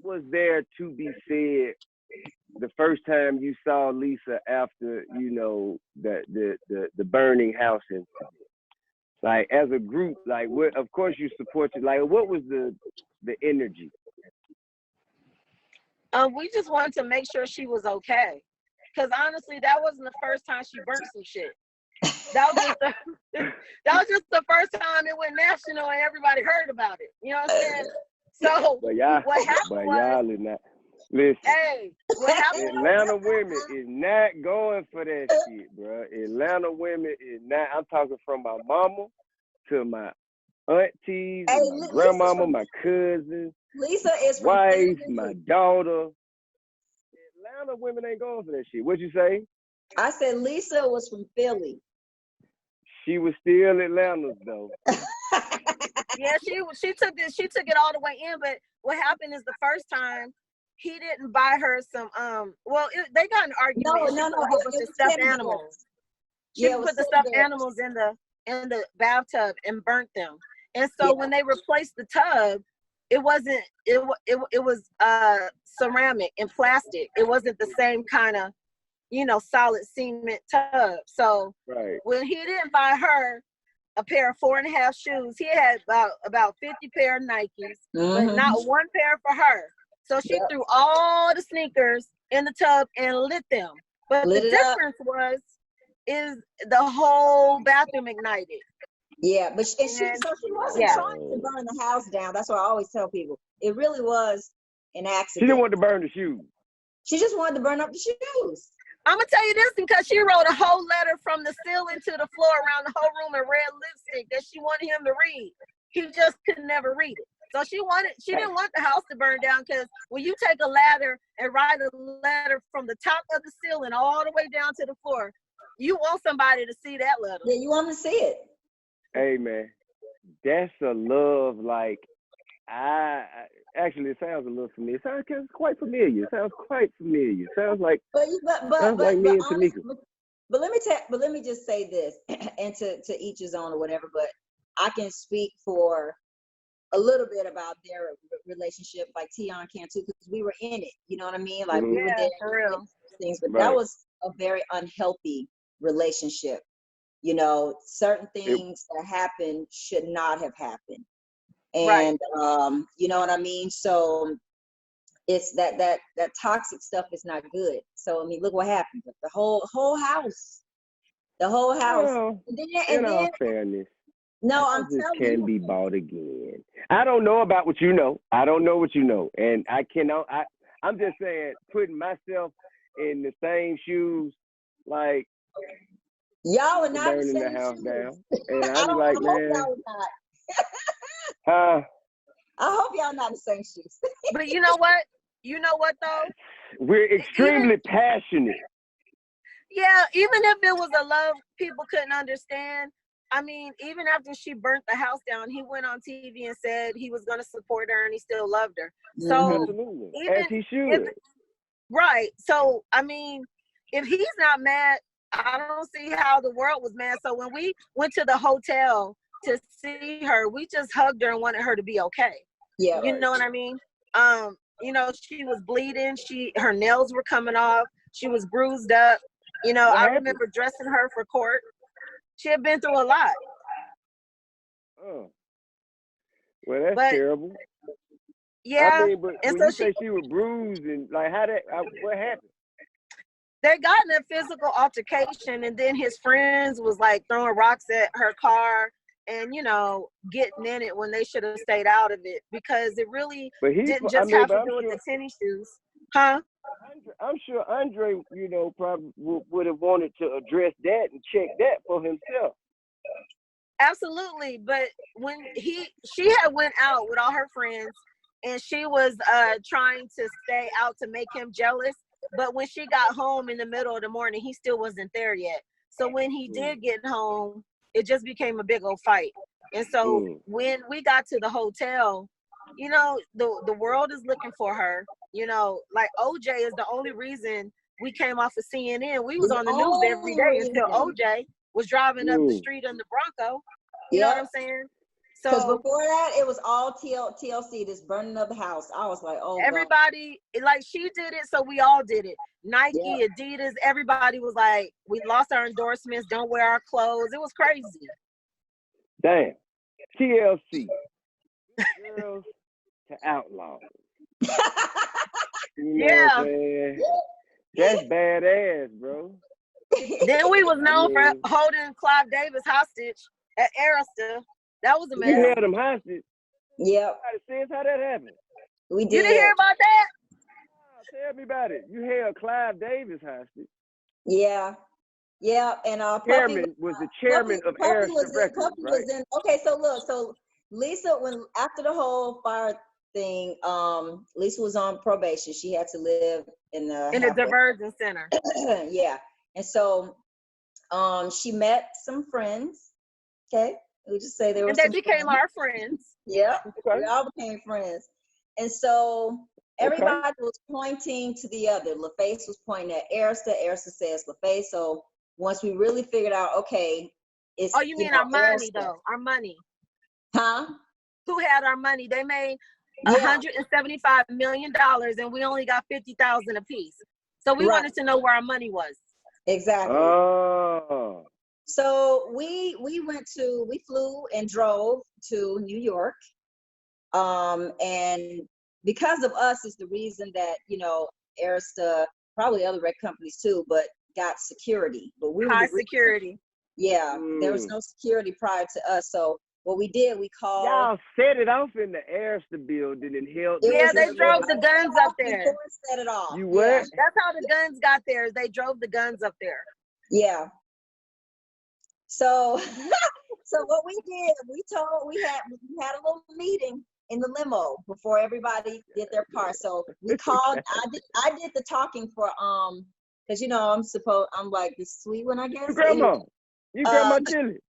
was there to be said the first time you saw Lisa after, you know, the burning house incident? Like, as a group, like, what, of course you support you, like, what was the energy? We just wanted to make sure she was okay. Because honestly, that wasn't the first time she burnt some shit. That was just the first time it went national and everybody heard about it. You know what I'm saying? So what happened y'all is not. Listen, hey, what happened? Atlanta women is not going for that shit, bro. Atlanta women is not. I'm talking from my mama to my aunties, my grandmama, my cousins. Lisa is from wife, Philly. my daughter. Atlanta women ain't going for that shit. What'd you say? I said Lisa was from Philly. She was still Atlanta's though. Yeah, she took it all the way in. But what happened is the first time he didn't buy her some they got an argument. No, it was the stuffed animals. She put the stuffed animals in the bathtub and burnt them. And so when they replaced the tub, it wasn't it was ceramic and plastic. It wasn't the same kind of, you know, solid cement tub. So when he didn't buy her a pair of 4.5 shoes, he had about 50 pair of Nikes, but not one pair for her. So she threw all the sneakers in the tub and lit them. But the difference is the whole bathroom ignited. Yeah, but she wasn't trying to burn the house down. That's what I always tell people. It really was an accident. She didn't want to burn the shoes. She just wanted to burn up the shoes. I'm gonna tell you this because she wrote a whole letter from the ceiling to the floor around the whole room in red lipstick that she wanted him to read. He just could never read it. So she didn't want the house to burn down, because when you take a ladder and write a letter from the top of the ceiling all the way down to the floor, you want somebody to see that letter. Yeah, you want to see it. Hey man, that's a love, like, actually, it sounds a little familiar. It sounds quite familiar. It sounds quite familiar. It sounds like like me and Tamika. But let me just say this, and to each his own or whatever. But I can speak for a little bit about their relationship, like Tion can too, because we were in it. You know what I mean? Like we were there for real. Things, but that was a very unhealthy relationship. You know, certain things that happened should not have happened. And you know what I mean? So it's that toxic stuff is not good. So I mean, look what happened. The whole house. Well, And then all fairness, no, I'm this telling can you, be bought again. I don't know about what you know. I don't know what you know, and I cannot. I'm just saying, putting myself in the same shoes, like, y'all are not burning the house down, and I'm I like, man, I hope y'all not in the same shoes. But you know what? You know what though? We're extremely passionate. Yeah, even if it was a love people couldn't understand. I mean, even after she burnt the house down, he went on TV and said he was going to support her and he still loved her. So absolutely, even as he should. Right. So I mean, if he's not mad, I don't see how the world was mad. So when we went to the hotel to see her, we just hugged her and wanted her to be okay. Yeah. You know what I mean? You know, she was bleeding. Her nails were coming off. She was bruised up. You know, I remember dressing her for court. She had been through a lot. Oh. Well, that's terrible. Yeah. I mean, but and when so you say she was bruised, and like, what happened? They got in a physical altercation, and then his friends was like throwing rocks at her car and, you know, getting in it when they should have stayed out of it, because it really didn't just have to do with the tennis shoes. Huh? I'm sure Andre, you know, probably would have wanted to address that and check that for himself. Absolutely. But when she had went out with all her friends and she was trying to stay out to make him jealous. But when she got home in the middle of the morning, he still wasn't there yet. So when he did get home, it just became a big old fight. And so when we got to the hotel, you know, the world is looking for her. You know, like OJ is the only reason we came off of CNN. We was on the news every day until OJ was driving up the street in the Bronco. You know what I'm saying? Because before that, it was all TLC, this burning of the house. I was like, oh, everybody, God. Like she did it, so we all did it. Nike, yep. Adidas, everybody was like, we lost our endorsements, don't wear our clothes. It was crazy. Damn. TLC. Girls to outlaws. Yeah. That's badass, bro. Then we was known for holding Clive Davis hostage at Arista. That was amazing. You held him hostage? Yep. Say how that happened. We did. You didn't hear about that? Oh, tell me about it. You held Clive Davis hostage. Yeah. Yeah, and Chairman was the chairman of Arista Records, right? Okay, so look, so Lisa, when after the whole fire thing, Lisa was on probation. She had to live in a diversion center. Yeah, and so she met some friends. Okay, we just say they were. And they became our friends. Yeah, okay. We all became friends, and so everybody was pointing to the other. LaFace was pointing at Arista. Arista says LaFace. So once we really figured out, okay, it's you mean our money though? Our money. Huh? Who had our money? They made $175 million, and we only got 50,000 apiece. So we wanted to know where our money was. Exactly. Oh. So we flew and drove to New York, and because of us is the reason that Arista, probably other rec companies too, but got security. But we were high security. Yeah, there was no security prior to us. So what we did, we called. Y'all set it off in the Arista building and held. Yeah, they drove the guns up there. Set it off. You what? Yeah. That's how the guns got there. They drove the guns up there. Yeah. So, so what we did, we had a little meeting in the limo before everybody did their part. So we called. I did the talking for because I'm like the sweet one, I guess. Grandma, you grandma Chili.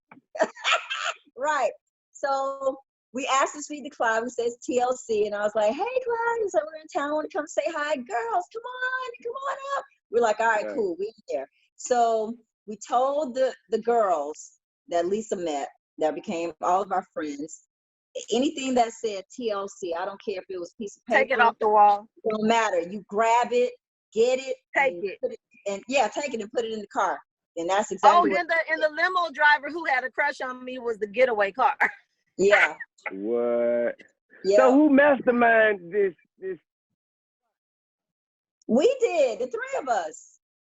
Right. So we asked to speak to Clive, who says TLC, and I was like, "Hey, Clive, so we're in town. I want to come say hi, girls. Come on up." We're like, "All right, cool, we're there." So we told the girls that Lisa met, that became all of our friends, anything that said TLC, I don't care if it was a piece of paper. Take it off the wall. It don't matter. You grab it, get it, take it, take it and put it in the car. And that's exactly. And the limo driver who had a crush on me was the getaway car. Yeah. What? Yeah. So who masterminded this? We did, the three of us.